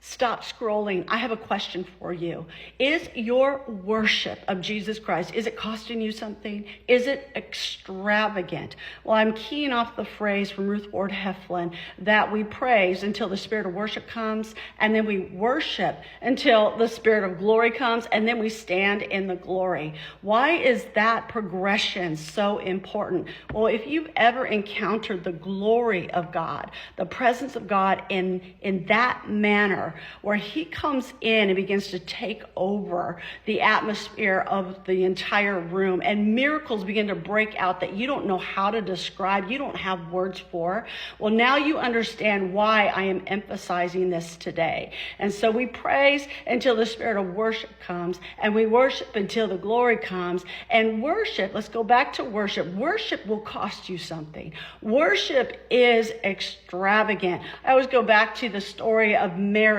Stop scrolling. I have a question for you. Is your worship of Jesus Christ, is it costing you something? Is it extravagant? Well, I'm keying off the phrase from Ruth Ward Heflin that we praise until the spirit of worship comes, and then we worship until the spirit of glory comes, and then we stand in the glory. Why is that progression so important? Well, if you've ever encountered the glory of God, the presence of God in that manner, where he comes in and begins to take over the atmosphere of the entire room, and miracles begin to break out that you don't know how to describe, you don't have words for. Well, now you understand why I am emphasizing this today. And so we praise until the spirit of worship comes, and we worship until the glory comes. And worship, let's go back to worship. Worship will cost you something. Worship is extravagant. I always go back to the story of Mary.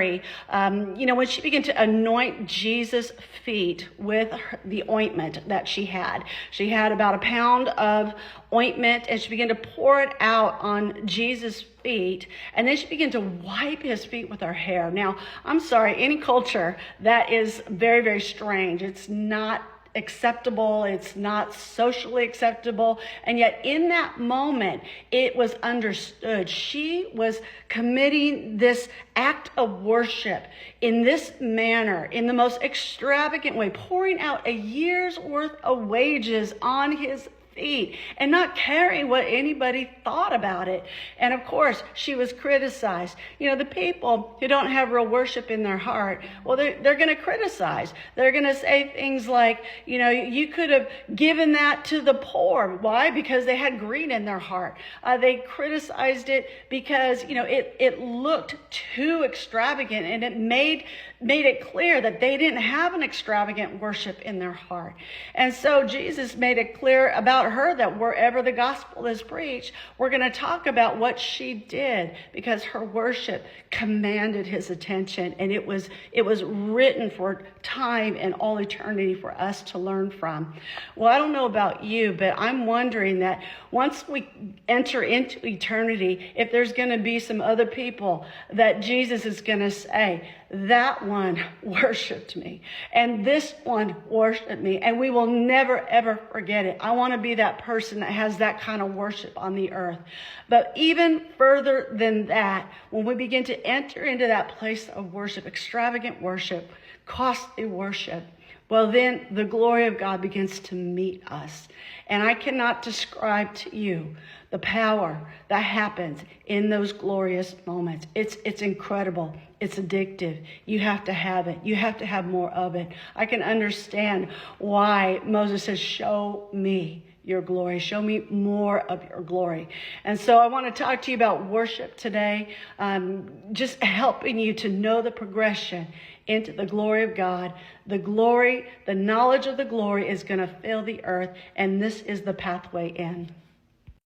When she began to anoint Jesus' feet with the ointment that she had about a pound of ointment, and she began to pour it out on Jesus' feet, and then she began to wipe his feet with her hair. Now, I'm sorry, any culture that is very, very strange. It's not acceptable. It's not socially acceptable. And yet in that moment, it was understood. She was committing this act of worship in this manner, in the most extravagant way, pouring out a year's worth of wages on his feet and not caring what anybody thought about it. And of course, she was criticized. The people who don't have real worship in their heart, well, they're going to criticize. They're going to say things like, you could have given that to the poor. Why? Because they had greed in their heart. They criticized it because, it looked too extravagant, and it made it clear that they didn't have an extravagant worship in their heart. And so Jesus made it clear about her that wherever the gospel is preached, we're going to talk about what she did, because her worship commanded his attention, and it was written for time and all eternity for us to learn from. Well, I don't know about you, but I'm wondering that once we enter into eternity, if there's going to be some other people that Jesus is going to say, that one worshiped me, and this one worshiped me, and we will never, ever forget it. I want to be that person that has that kind of worship on the earth. But even further than that, when we begin to enter into that place of worship, extravagant worship, costly worship, well, then the glory of God begins to meet us. And I cannot describe to you the power that happens in those glorious moments. It's incredible. It's addictive. You have to have it. You have to have more of it. I can understand why Moses says, show me your glory. Show me more of your glory. And so I want to talk to you about worship today, just helping you to know the progression into the glory of God. The glory, the knowledge of the glory is going to fill the earth, and this is the pathway in.